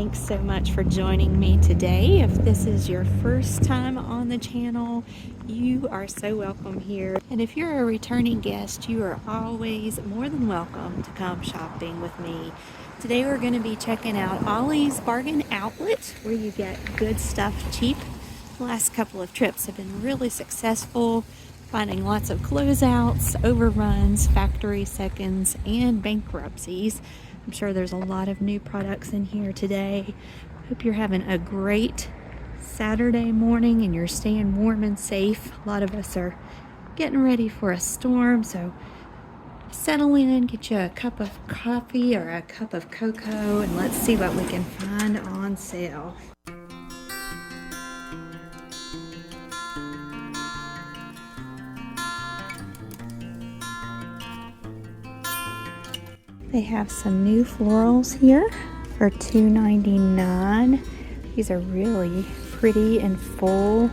Thanks so much for joining me today. If this is your first time on the channel, you are so welcome here. And if you're a returning guest, you are always more than welcome to come shopping with me. Today we're going to be checking out Ollie's Bargain Outlet, where you get good stuff cheap. The last couple of trips have been really successful, finding lots of closeouts, overruns, factory seconds, and bankruptcies. I'm sure there's a lot of new products in here today. Hope you're having a great Saturday morning and you're staying warm and safe. A lot of us are getting ready for a storm, so settle in, get you a cup of coffee or a cup of cocoa, and let's see what we can find on sale. They have some new florals here for $2.99. These are really pretty and full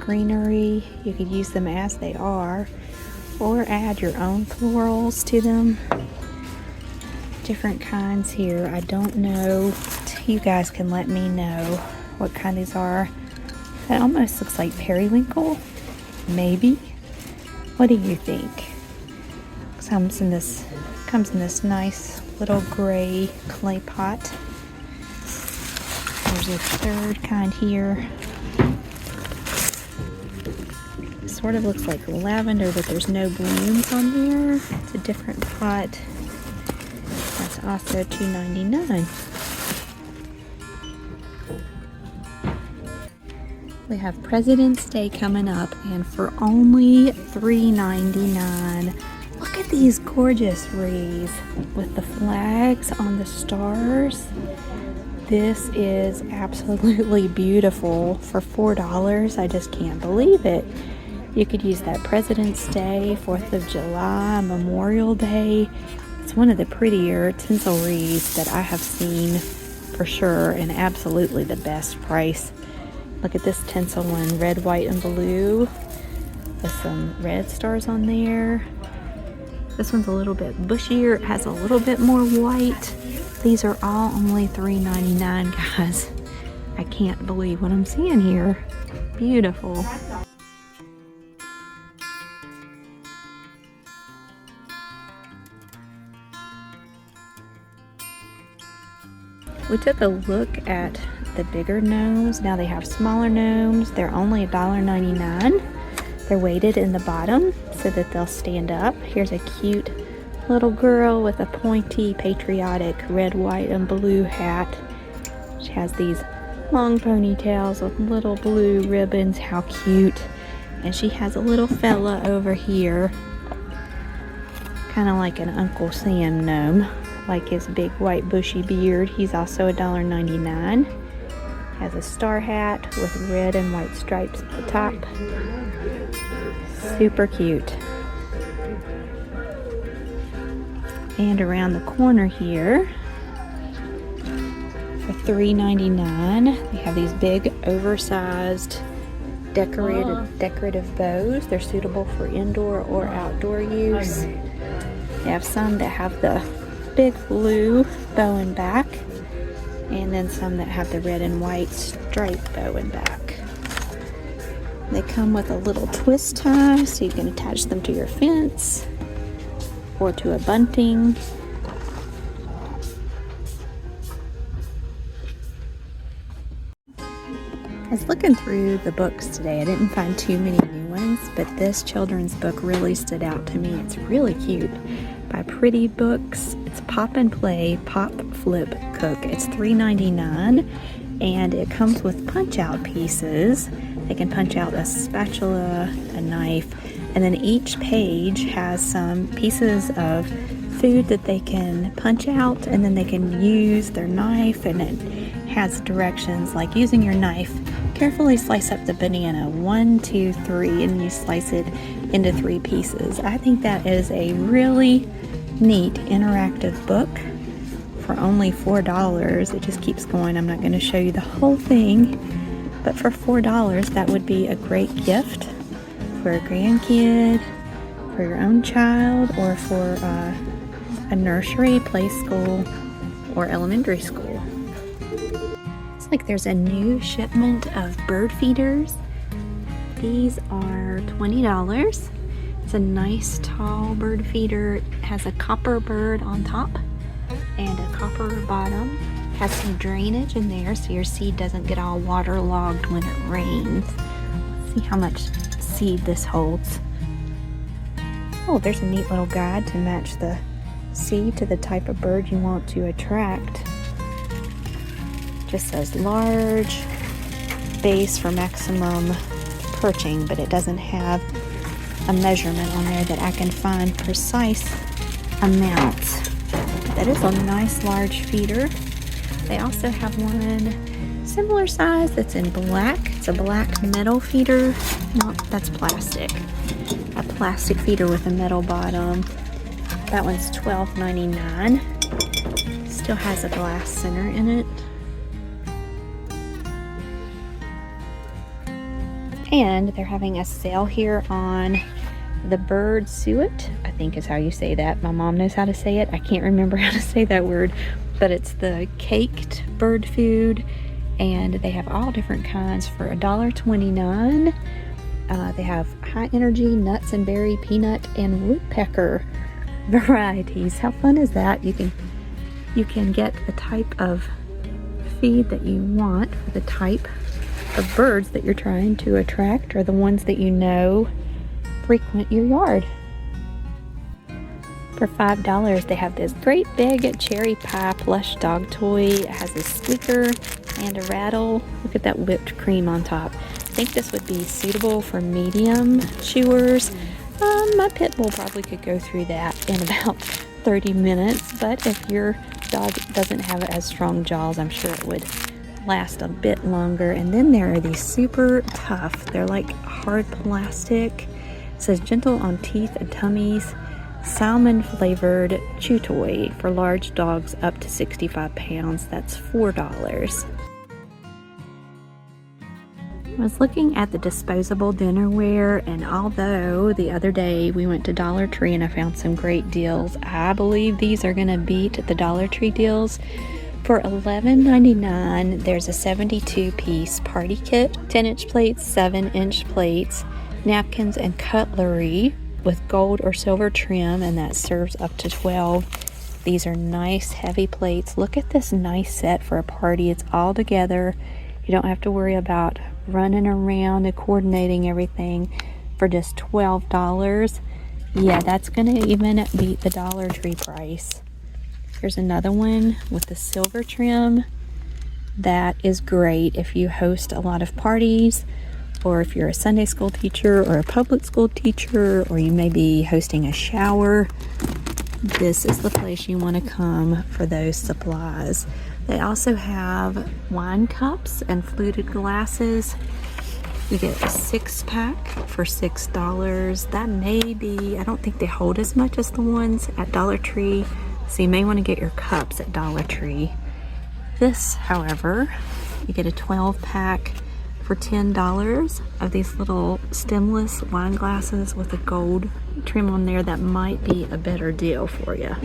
greenery. You could use them as they are or add your own florals to them. Different kinds here. I don't know. You guys can let me know what kind these are. That almost looks like periwinkle. Maybe. What do you think? Comes in this nice little gray clay pot. There's a third kind here. It sort of looks like lavender, but there's no blooms on there. It's a different pot. That's also $2.99. We have President's Day coming up, and for only $3.99. Look at these gorgeous wreaths with the flags on the stars. This is absolutely beautiful for $4. I just can't believe it. You could use that President's Day, 4th of July, Memorial Day. It's one of the prettier tinsel wreaths that I have seen for sure, and absolutely the best price. Look at this tinsel one, red, white, and blue with some red stars on there. This one's a little bit bushier. It has a little bit more white. These are all only $3.99, guys. I can't believe what I'm seeing here. Beautiful. We took a look at the bigger gnomes. Now they have smaller gnomes. They're only $1.99. They're weighted in the bottom so that they'll stand up. Here's a cute little girl with a pointy Patriotic red, white, and blue hat. She has these long ponytails with little blue ribbons. How cute. And she has a little fella over here, kind of like an Uncle Sam gnome, like his big white bushy beard. He's also $1.99. Has a star hat with red and white stripes at the top. Super cute. And around the corner here, for $3.99, they have these big oversized decorative bows. They're suitable for indoor or outdoor use. They have some that have the big blue bow and back, and then some that have the red and white striped bow and back. They come with a little twist tie, so you can attach them to your fence or to a bunting. I was looking through the books today. I didn't find too many new ones, but this children's book really stood out to me. It's really cute. By Pretty Books. It's Pop and Play Pop Flip Cook. It's $3.99, and it comes with punch-out pieces. They can punch out a spatula, a knife, and then each page has some pieces of food that they can punch out, and then they can use their knife, and it has directions like using your knife. Carefully slice up the banana, 1, 2, 3, and you slice it into 3 pieces. I think that is a really neat interactive book for only $4. It just keeps going. I'm not going to show you the whole thing, but for $4 that would be a great gift for a grandkid, for your own child, or for a nursery, play school, or elementary school. Looks like there's a new shipment of bird feeders. These are $20. It's a nice tall bird feeder. It has a copper bird on top and a copper bottom. Has some drainage in there so your seed doesn't get all waterlogged when it rains. Let's see how much seed this holds. Oh, there's a neat little guide to match the seed to the type of bird you want to attract. Just says large base for maximum perching, but it doesn't have a measurement on there that I can find precise amounts. That is a nice large feeder. They also have one similar size that's in black. It's a black metal feeder. No, that's plastic. A plastic feeder with a metal bottom. That one's $12.99. Still has a glass center in it. And they're having a sale here on the bird suet, I think is how you say that. My mom knows how to say it. I can't remember how to say that word, but it's the caked bird food, and they have all different kinds for $1.29. They have high energy nuts and berry, peanut, and woodpecker varieties. How fun is that? You can get the type of feed that you want for the type of birds that you're trying to attract, or the ones that you know frequent your yard. For $5, they have this great big cherry pie plush dog toy. It has a squeaker and a rattle. Look at that whipped cream on top. I think this would be suitable for medium chewers. My pit bull probably could go through that in about 30 minutes, but if your dog doesn't have as strong jaws, I'm sure it would last a bit longer. And then there are these super tough, they're like hard plastic. It says gentle on teeth and tummies, salmon flavored chew toy for large dogs up to 65 pounds. That's $4. I was looking at the disposable dinnerware, and although the other day we went to Dollar Tree and I found some great deals, I believe these are going to beat the Dollar Tree deals. For $11.99, there's a 72-piece party kit, 10-inch plates, 7-inch plates, napkins, and cutlery with gold or silver trim, and that serves up to 12. These are nice heavy plates. Look at this nice set for a party. It's all together. You don't have to worry about running around and coordinating everything for just $12. Yeah, that's gonna even beat the Dollar Tree price. Here's another one with the silver trim. That is great if you host a lot of parties, or if you're a Sunday school teacher or a public school teacher, or you may be hosting a shower. This is the place you want to come for those supplies. They also have wine cups and fluted glasses. You get a 6-pack for $6. That may be, I don't think they hold as much as the ones at Dollar Tree, so you may want to get your cups at Dollar Tree. This, however, you get a 12-pack for $10 of these little stemless wine glasses with a gold trim on there. That might be a better deal for you.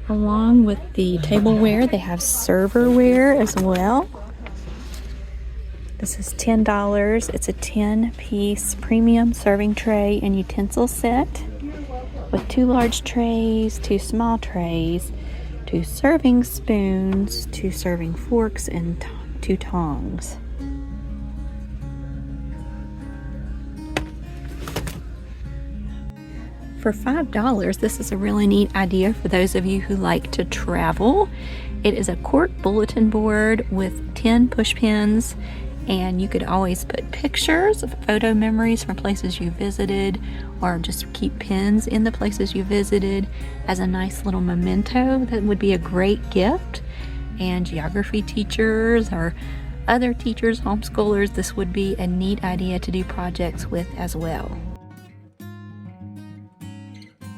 Along with the tableware, they have serverware as well. This is $10. It's a 10-piece premium serving tray and utensil set with 2 large trays, 2 small trays, 2 serving spoons, 2 serving forks, and 2 tongs. For $5, this is a really neat idea for those of you who like to travel. It is a Cork bulletin board with 10 push pins, and you could always put pictures of photo memories from places you visited, or just keep pins in the places you visited as a nice little memento. That would be a great gift. And geography teachers or other teachers, homeschoolers, this would be a neat idea to do projects with as well.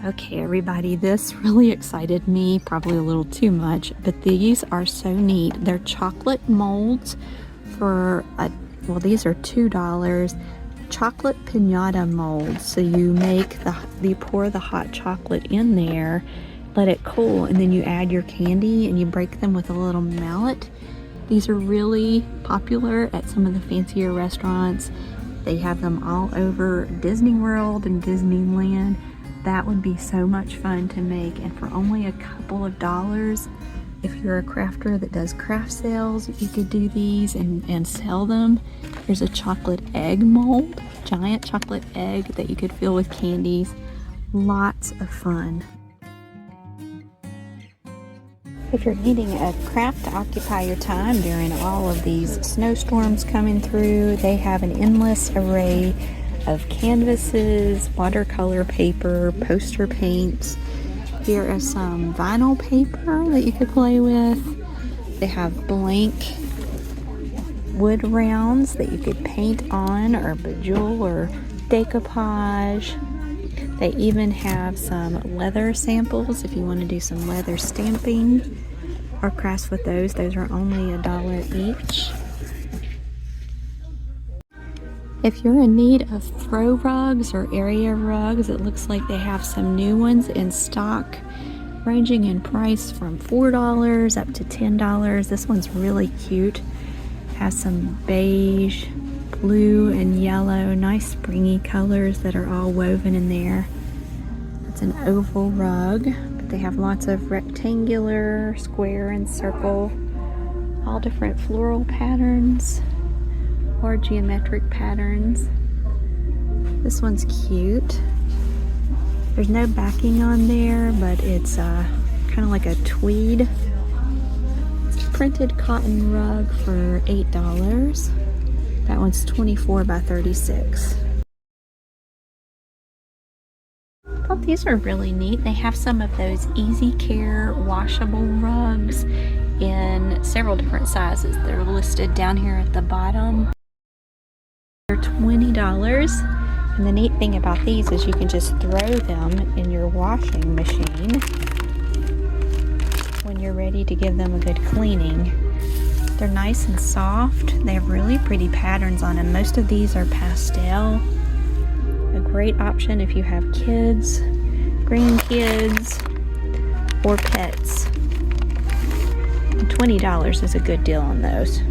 Okay, everybody, this really excited me, probably a little too much, but these are so neat. They're chocolate molds for, well, these are $2. Chocolate piñata molds. So you make you pour the hot chocolate in there, let it cool, and then you add your candy and you break them with a little mallet. These are really popular at some of the fancier restaurants. They have them all over Disney World and Disneyland. That would be so much fun to make, and for only a couple of dollars, if you're a crafter that does craft sales, you could do these and sell them. There's a chocolate egg mold, giant chocolate egg that you could fill with candies. Lots of fun. If you're needing a craft to occupy your time during all of these snowstorms coming through, they have an endless array of canvases, watercolor paper, poster paints. Here is some vinyl paper that you could play with. They have blank wood rounds that you could paint on or bejewel or decoupage. They even have some leather samples if you want to do some leather stamping or crafts with those. Those are only $1 each. If you're in need of throw rugs or area rugs, it looks like they have some new ones in stock, ranging in price from $4 up to $10. This one's really cute. Has some beige, blue, and yellow, nice springy colors that are all woven in there. It's an oval rug, but they have lots of rectangular, square, and circle, all different floral patterns or geometric patterns. This one's cute. There's no backing on there, but it's kind of like a tweed. It's a printed cotton rug for $8. That one's 24 by 36. I thought these are really neat. They have some of those easy care washable rugs in several different sizes. They're listed down here at the bottom. They're $20, and the neat thing about these is you can just throw them in your washing machine when you're ready to give them a good cleaning. They're nice and soft. They have really pretty patterns on them. Most of these are pastel. A great option if you have kids, grandkids, or pets. And $20 is a good deal on those.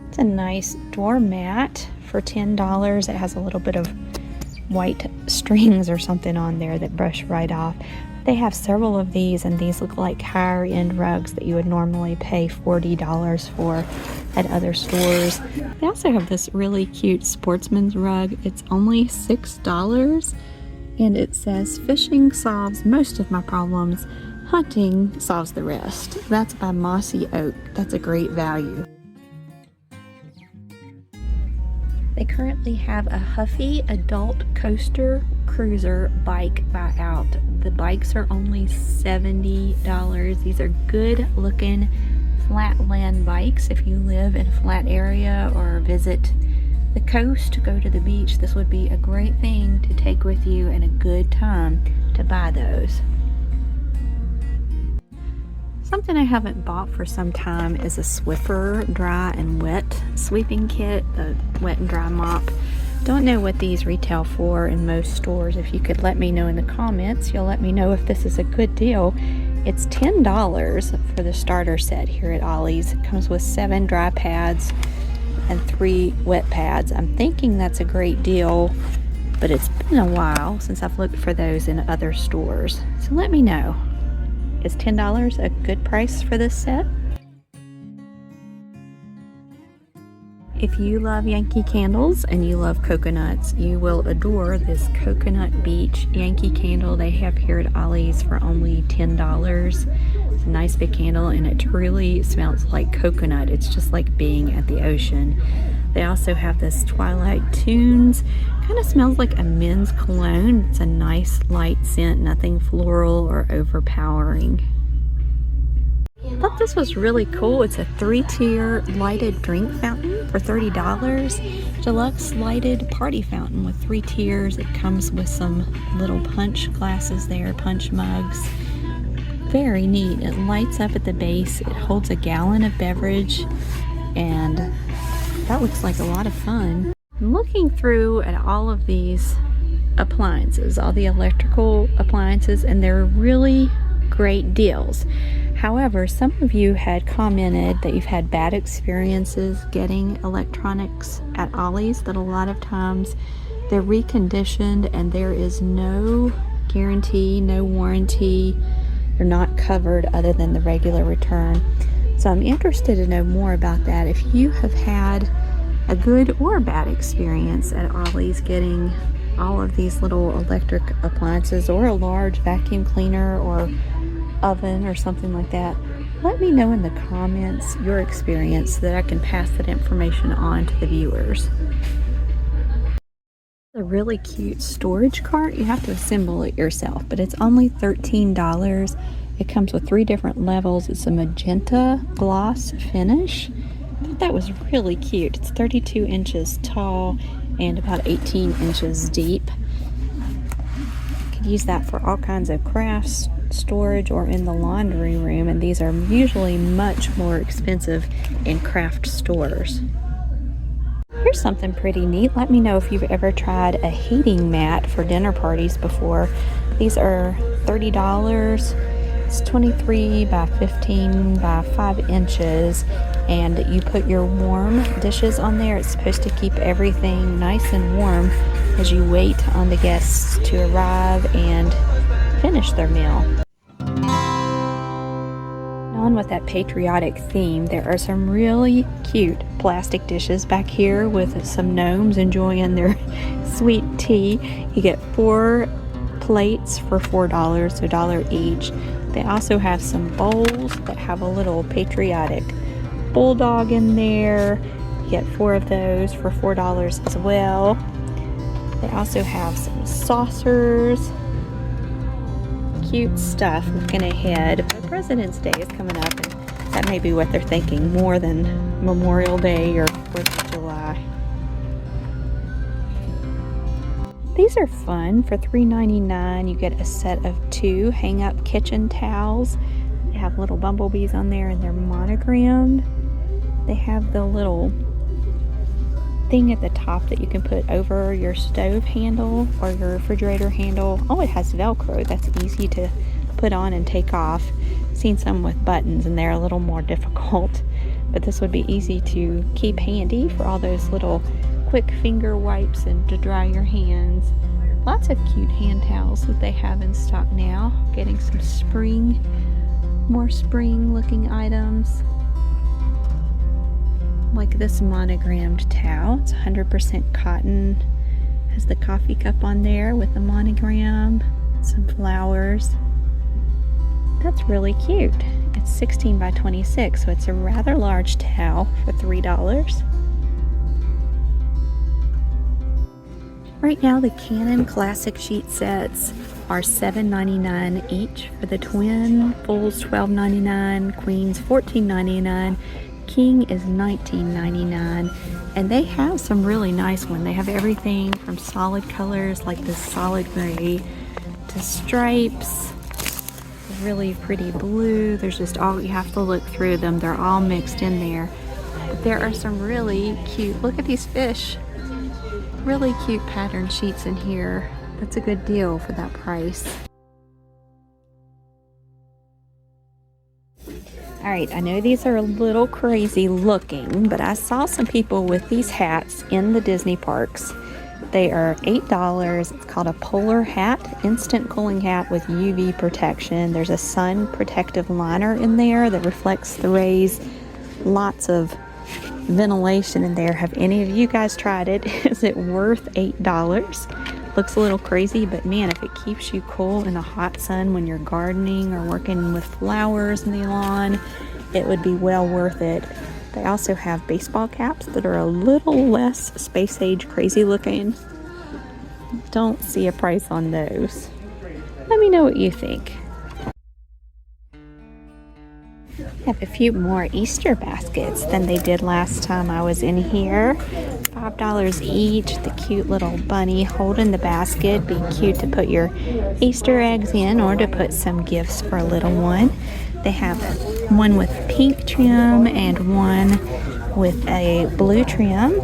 It's a nice doormat for $10. It has a little bit of white strings or something on there that brush right off. They have several of these, and these look like higher end rugs that you would normally pay $40 for at other stores. They also have this really cute sportsman's rug. It's only $6, and it says, "Fishing solves most of my problems. Hunting solves the rest." That's by Mossy Oak. That's a great value. They currently have a Huffy adult coaster cruiser bike buyout. The bikes are only $70. These are good looking flatland bikes. If you live in a flat area or visit the coast, go to the beach, this would be a great thing to take with you and a good time to buy those. Something I haven't bought for some time is a Swiffer dry and wet sweeping kit, the wet and dry mop. Don't know what these retail for in most stores. If you could let me know in the comments, you'll let me know if this is a good deal. It's $10 for the starter set here at Ollie's. It comes with 7 dry pads and 3 wet pads. I'm thinking that's a great deal, but it's been a while since I've looked for those in other stores. So let me know. Is $10 a good price for this set? If you love Yankee candles and you love coconuts, you will adore this Coconut Beach Yankee candle they have here at Ollie's for only $10. It's a nice big candle, and it truly smells like coconut. It's just like being at the ocean. They also have this Twilight Tunes. Kind of smells like a men's cologne. It's a nice light scent, nothing floral or overpowering. I thought this was really cool. It's a 3-tier lighted drink fountain for $30. Deluxe lighted party fountain with 3 tiers. It comes with some little punch glasses there, punch mugs. Very neat. It lights up at the base. It holds a gallon of beverage, and that looks like a lot of fun. I'm looking through at all of these appliances, all the electrical appliances, and they're really great deals. However, some of you had commented that you've had bad experiences getting electronics at Ollie's, that a lot of times they're reconditioned and there is no guarantee, no warranty. They're not covered other than the regular return. So I'm interested to know more about that. If you have had a good or bad experience at Ollie's getting all of these little electric appliances, or a large vacuum cleaner or oven or something like that, let me know in the comments your experience so that I can pass that information on to the viewers. A really cute storage cart. You have to assemble it yourself, but it's only $13. It comes with 3 different levels. It's a magenta gloss finish. I thought that was really cute. It's 32 inches tall and about 18 inches deep. You could use that for all kinds of crafts, storage, or in the laundry room, and these are usually much more expensive in craft stores. Here's something pretty neat. Let me know if you've ever tried a heating mat for dinner parties before. These are $30. It's 23 by 15 by 5 inches, and you put your warm dishes on there. It's supposed to keep everything nice and warm as you wait on the guests to arrive and finish their meal. On with that patriotic theme, there are some really cute plastic dishes back here with some gnomes enjoying their sweet tea. You get 4 plates for $4, so $1 each. They also have some bowls that have a little patriotic bulldog in there. You get 4 of those for $4 as well. They also have some saucers. Cute stuff. Looking ahead, but President's Day is coming up, and that may be what they're thinking more than Memorial Day or 4th of July. These are fun. For $3.99 you get a set of 2 hang-up kitchen towels. They have little bumblebees on there and they're monogrammed. They have the little thing at the top that you can put over your stove handle or your refrigerator handle. Oh, it has Velcro. That's easy to put on and take off. Seen some with buttons and they're a little more difficult, but this would be easy to keep handy for all those little quick finger wipes and to dry your hands. Lots of cute hand towels that they have in stock now. Getting some more spring looking items. Like this monogrammed towel. It's 100% cotton. Has the coffee cup on there with the monogram, some flowers. That's really cute. It's 16 by 26, so it's a rather large towel for $3. Right now the Canon Classic sheet sets are $7.99 each for the twin. Fulls $12.99, queens $14.99. King is $19.99, and they have some really nice ones. They have everything from solid colors like this solid gray to stripes, really pretty blue. There's just all, you have to look through them. They're all mixed in there. But there are some really cute, look at these fish, really cute pattern sheets in here. That's a good deal for that price. Alright, I know these are a little crazy looking, but I saw some people with these hats in the Disney parks. They are $8. It's called a polar hat, instant cooling hat with UV protection. There's a sun protective liner in there that reflects the rays. Lots of ventilation in there. Have any of you guys tried it? Is it worth $8? Looks a little crazy, but man, if it keeps you cool in the hot sun when you're gardening or working with flowers in the lawn, it would be well worth it. They also have baseball caps that are a little less space age crazy looking. Don't see a price on those. Let me know what you think. I have a few more Easter baskets than they did last time I was in here. $5 each. The cute little bunny holding the basket. Be cute to put your Easter eggs in or to put some gifts for a little one. They have one with pink trim and one with a blue trim.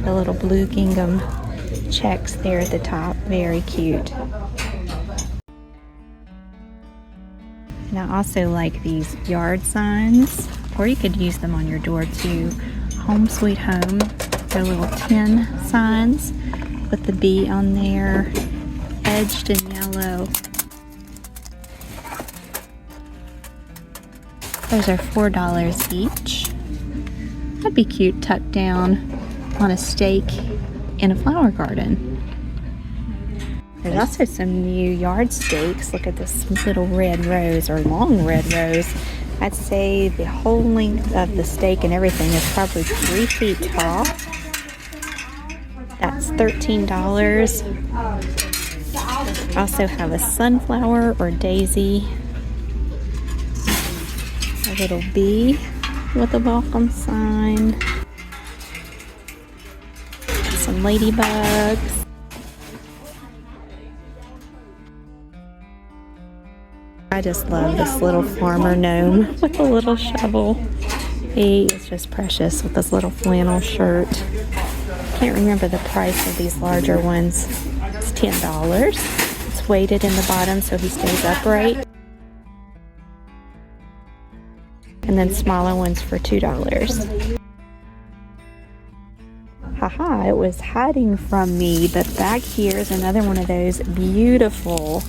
The little blue gingham checks there at the top. Very cute. And I also like these yard signs, or you could use them on your door too. Home Sweet Home. They're little tin signs with the bee on there, edged in yellow. Those are $4 each. That'd be cute tucked down on a stake in a flower garden. There's also some new yard stakes. Look at this little red rose, or long red rose. I'd say the whole length of the stake and everything is probably 3 feet tall. That's $13. I also have a sunflower or daisy. A little bee with a welcome sign. Some ladybugs. I just love this little farmer gnome with a little shovel. He is just precious with this little flannel shirt. Can't remember the price of these larger ones. It's $10. It's weighted in the bottom so he stays upright. And then smaller ones for $2. Haha, it was hiding from me, but back here is another one of those beautiful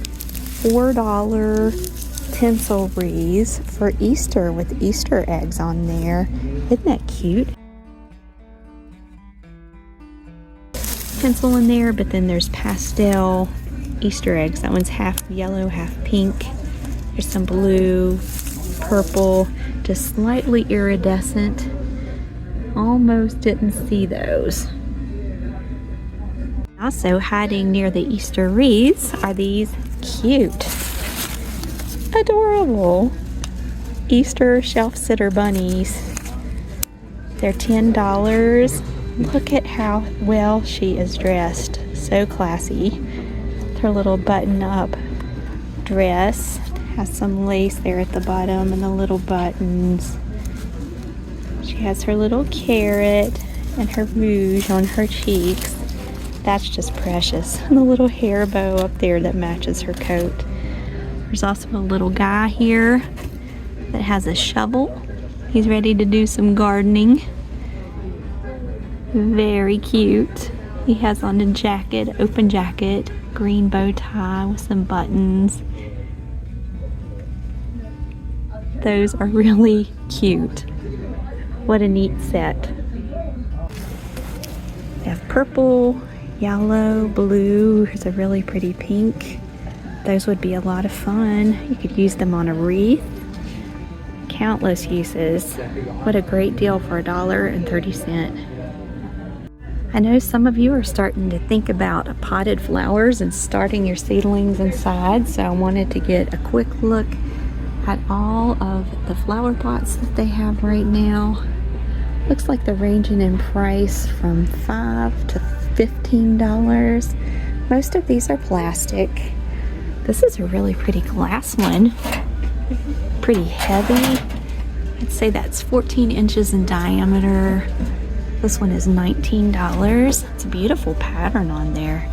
$4 tinsel wreaths for Easter with Easter eggs on there. Isn't that cute? Pencil in there, but then there's pastel Easter eggs. That one's half yellow, half pink. There's some blue, purple, just slightly iridescent. Almost didn't see those. Also hiding near the Easter wreaths are these cute, adorable Easter shelf sitter bunnies. They're $10. Look at how well she is dressed. So classy. Her little button-up dress has some lace there at the bottom and the little buttons. She has her little carrot and her rouge on her cheeks. That's just precious. And the little hair bow up there that matches her coat. There's also a little guy here that has a shovel. He's ready to do some gardening. Very cute. He has on a jacket, open jacket, green bow tie with some buttons. Those are really cute. What a neat set. They have purple, yellow, blue. Here's a really pretty pink. Those would be a lot of fun. You could use them on a wreath. Countless uses. What a great deal for $1.30. I know some of you are starting to think about potted flowers and starting your seedlings inside, so I wanted to get a quick look at all of the flower pots that they have right now. Looks like they're ranging in price from $5 to $15. Most of these are plastic. This is a really pretty glass one. Pretty heavy. I'd say that's 14 inches in diameter. This one is $19. It's a beautiful pattern on there.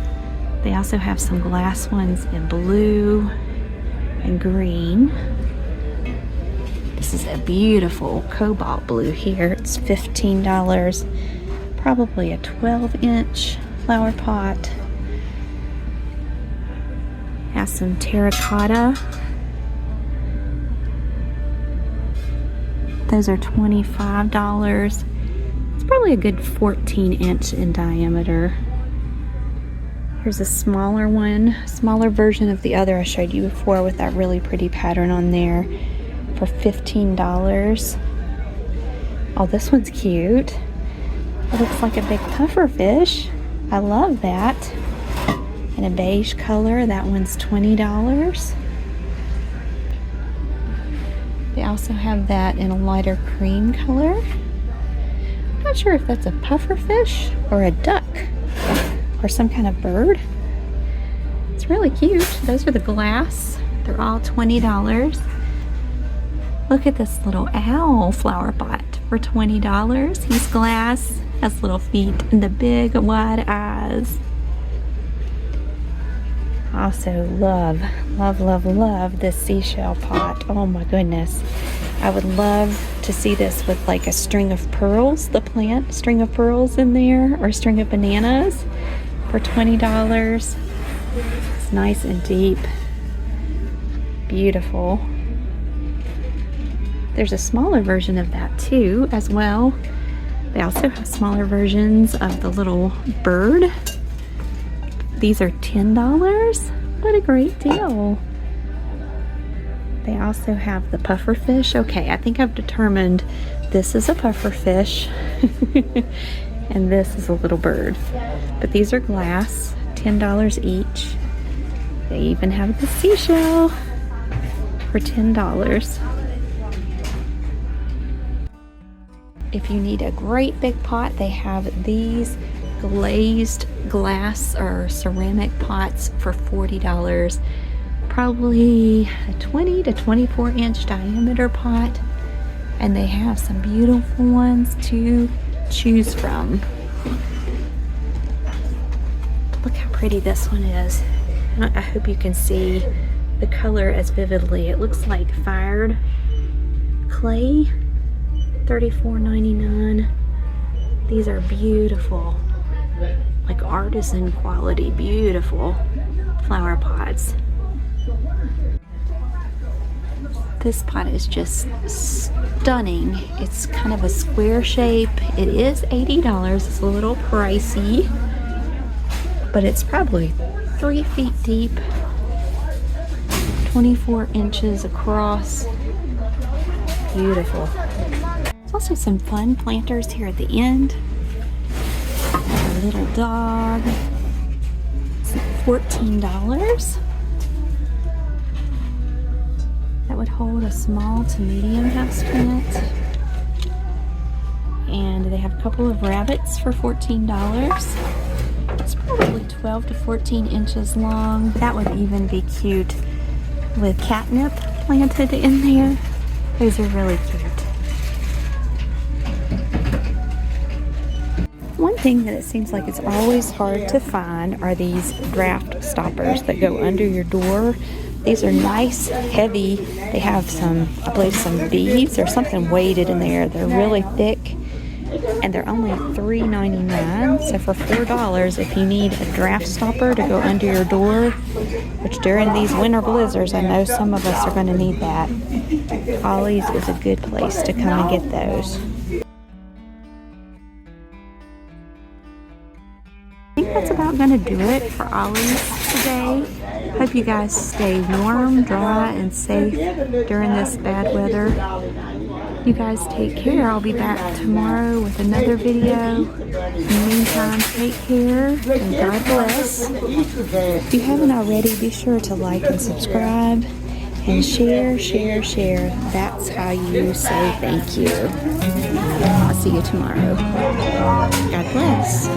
They also have some glass ones in blue and green. This is a beautiful cobalt blue here. It's $15. Probably a 12-inch flower pot. Has some terracotta. Those are $25. It's probably a good 14-inch in diameter. Here's a smaller one, smaller version of the other I showed you before with that really pretty pattern on there for $15. Oh, this one's cute. It looks like a big puffer fish. I love that. In a beige color, that one's $20. They also have that in a lighter cream color. I'm not sure if that's a puffer fish or a duck or some kind of bird. It's really cute. Those are the glass. They're all $20. Look at this little owl flower pot for $20. He's glass, has little feet and the big wide eyes. Also love, love, love, love this seashell pot. Oh my goodness. I would love to see this with like a string of pearls, the plant string of pearls in there, or a string of bananas for $20. It's nice and deep. Beautiful. There's a smaller version of that too as well. They also have smaller versions of the little bird. These are $10. What a great deal. They also have the puffer fish. Okay, I think I've determined this is a puffer fish and this is a little bird. But these are glass, $10 each. They even have the seashell for $10. If you need a great big pot, they have these glazed glass or ceramic pots for $40. Probably a 20 to 24 inch diameter pot, and they have some beautiful ones to choose from. Look how pretty this one is. I hope you can see the color as vividly. It looks like fired clay. $34.99. These are beautiful, like artisan quality, beautiful flower pots. This pot is just stunning. It's kind of a square shape. It is $80. It's a little pricey, but it's probably 3 feet deep, 24 inches across. Beautiful. There's also some fun planters here at the end. A little dog. It's $14. That would hold a small to medium houseplant. And they have a couple of rabbits for $14. It's probably 12 to 14 inches long. That would even be cute with catnip planted in there. Those are really cute. One thing that it seems like it's always hard to find are these draft stoppers that go under your door. These are nice, heavy. They have some, I believe, some beads or something weighted in there. They're really thick, and they're only $3.99. So for $4, if you need a draft stopper to go under your door, which during these winter blizzards, I know some of us are going to need that, Ollie's is a good place to come and get those. I think that's about going to do it for Ollie's today. Hope you guys stay warm, dry, and safe during this bad weather. You guys take care. I'll be back tomorrow with another video. In the meantime, take care and God bless. If you haven't already, be sure to like and subscribe and share, share, share. That's how you say thank you. I'll see you tomorrow. God bless.